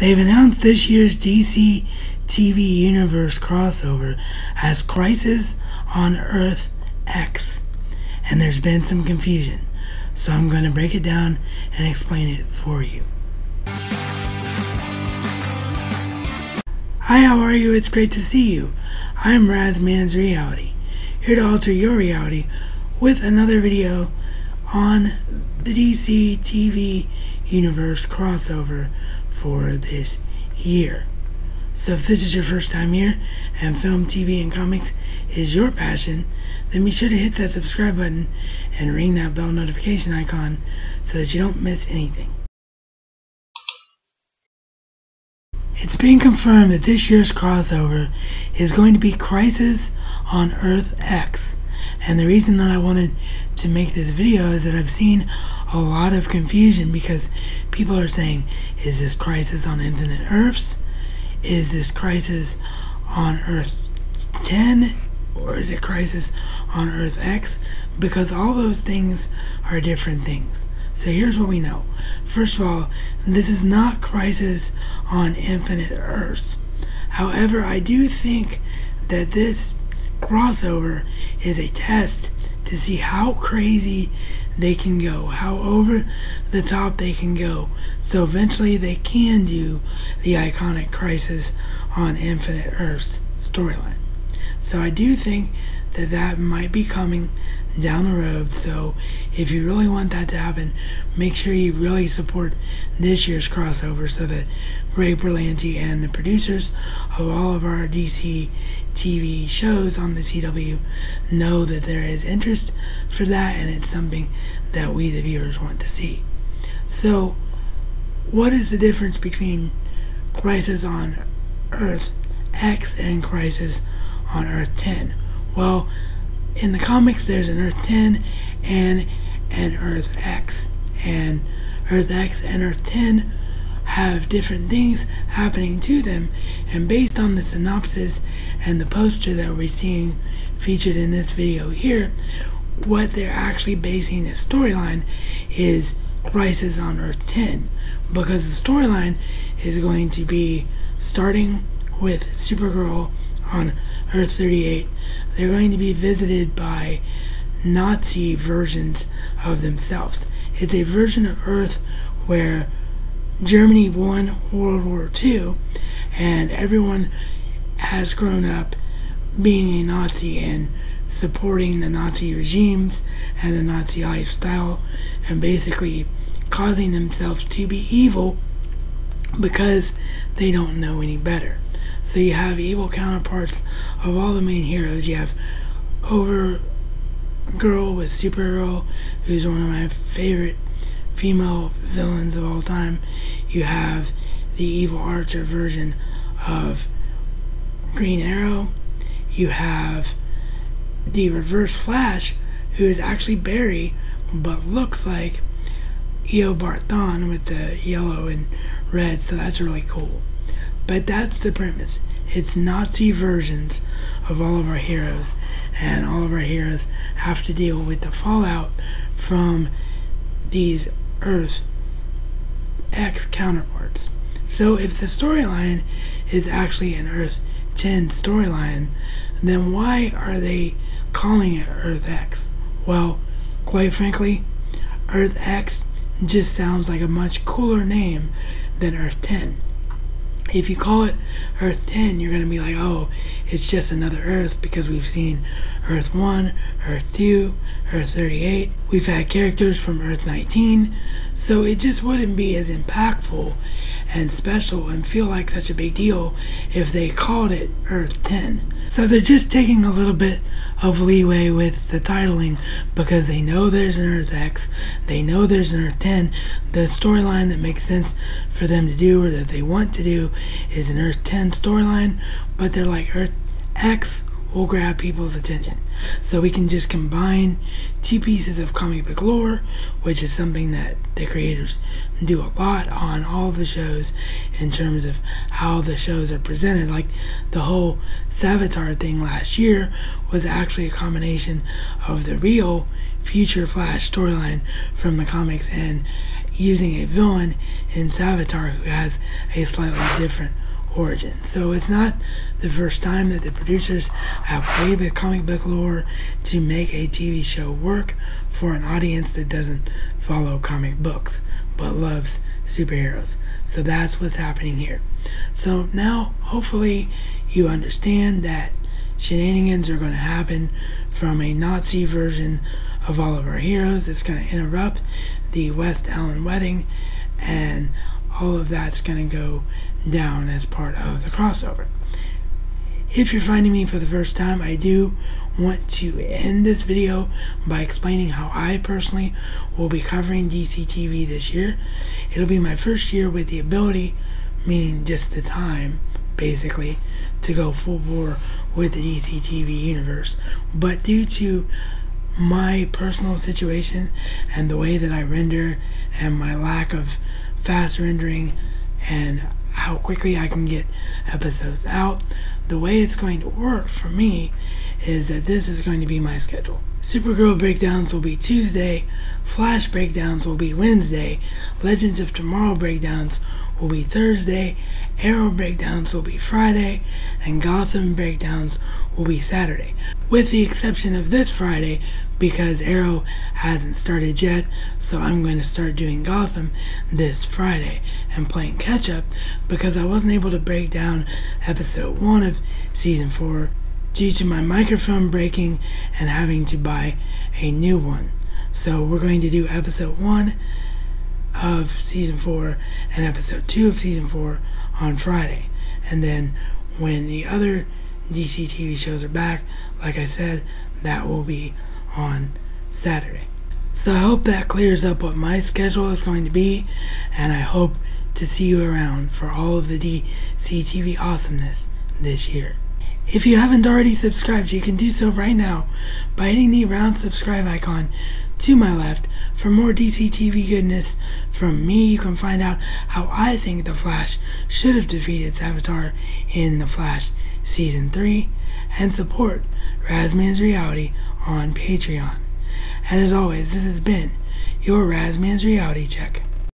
They've announced this year's DCTV universe crossover as Crisis on Earth X, and there's been some confusion, so I'm going to break it down and explain it for you. Hi, how are you? It's great to see you. I'm RazMansReality, here to alter your reality with another video on the DCTV universe crossover for this year. So if this is your first time here and film, TV, and comics is your passion, then be sure to hit that subscribe button and ring that bell notification icon so that you don't miss anything. It's being confirmed that this year's crossover is going to be Crisis on Earth X. And the reason that I wanted to make this video is that I've seen a lot of confusion because people are saying, is this Crisis on Infinite Earths? Is this Crisis on Earth 10? Or is it Crisis on Earth X? Because all those things are different things. So here's what we know. First of all, this is not Crisis on Infinite Earths. However, I do think that this crossover is a test to see how crazy they can go, how over the top they can go. So eventually they can do the iconic Crisis on Infinite Earths storyline. So I do think that that might be coming down the road. So if you really want that to happen, make sure you really support this year's crossover so that Ray Berlanti and the producers of all of our DC TV shows on the CW know that there is interest for that, and it's something that we the viewers want to see. So what is the difference between Crisis on Earth X and Crisis on Earth 10? Well, in the comics there's an Earth 10 and an Earth X, and Earth X and Earth 10 have different things happening to them, and based on the synopsis and the poster that we're seeing featured in this video here, what they're actually basing the storyline is Crisis on Earth 10, because the storyline is going to be starting with Supergirl on Earth 38. They're going to be visited by Nazi versions of themselves. It's a version of Earth where Germany won World War II and everyone has grown up being a Nazi and supporting the Nazi regimes and the Nazi lifestyle, and basically causing themselves to be evil because they don't know any better. So you have evil counterparts of all the main heroes. You have Overgirl with Supergirl, who's one of my favorite female villains of all time. You have the evil Archer version of Green Arrow. You have the Reverse Flash, who is actually Barry but looks like Eobard Thawne with the yellow and red, so that's really cool. But that's the premise. It's Nazi versions of all of our heroes, and all of our heroes have to deal with the fallout from these Earth X counterparts. So if the storyline is actually an Earth 10 storyline, then why are they calling it Earth X? Well, quite frankly, Earth X just sounds like a much cooler name than Earth 10. If you call it Earth 10, you're going to be like, oh, it's just another Earth, because we've seen Earth 1, Earth 2, Earth 38. We've had characters from Earth 19, so it just wouldn't be as impactful and special and feel like such a big deal if they called it Earth 10. So they're just taking a little bit of leeway with the titling because they know there's an Earth X, they know there's an Earth 10. The storyline that makes sense for them to do, or that they want to do, is an Earth 10 storyline, but they're like, Earth X will grab people's attention. So we can just combine two pieces of comic book lore, which is something that the creators do a lot on all the shows in terms of how the shows are presented. Like the whole Savitar thing last year was actually a combination of the real future Flash storyline from the comics and using a villain in Savitar who has a slightly different origin. So it's not the first time that the producers have played with comic book lore to make a TV show work for an audience that doesn't follow comic books but loves superheroes. So that's what's happening here. So now hopefully you understand that shenanigans are going to happen from a Nazi version of all of our heroes that's going to interrupt the West Allen wedding, and all of that's going to go down as part of the crossover. If you're finding me for the first time, I do want to end this video by explaining how I personally will be covering DCTV this year. It'll be my first year with the ability, meaning just the time, basically, to go full bore with the DCTV universe. But due to my personal situation and the way that I render and my lack of fast rendering and how quickly I can get episodes out, the way it's going to work for me is that this is going to be my schedule. Supergirl breakdowns will be Tuesday, Flash breakdowns will be Wednesday, Legends of Tomorrow breakdowns will be Thursday, Arrow breakdowns will be Friday, and Gotham breakdowns will be Saturday. With the exception of this Friday, because Arrow hasn't started yet, so I'm going to start doing Gotham this Friday and playing catch up because I wasn't able to break down episode 1 of season 4 due to my microphone breaking and having to buy a new one. So we're going to do episode 1 of season 4 and episode 2 of season 4 on Friday, and then when the other DC TV shows are back, like I said, that will be on Saturday. So I hope that clears up what my schedule is going to be, and I hope to see you around for all of the DCTV awesomeness this year. If you haven't already subscribed, you can do so right now by hitting the round subscribe icon to my left. For more DCTV goodness from me, you can find out how I think The Flash should have defeated Savitar in The Flash Season 3, and support RazMansReality on Patreon. And as always, this has been your RazMansReality check.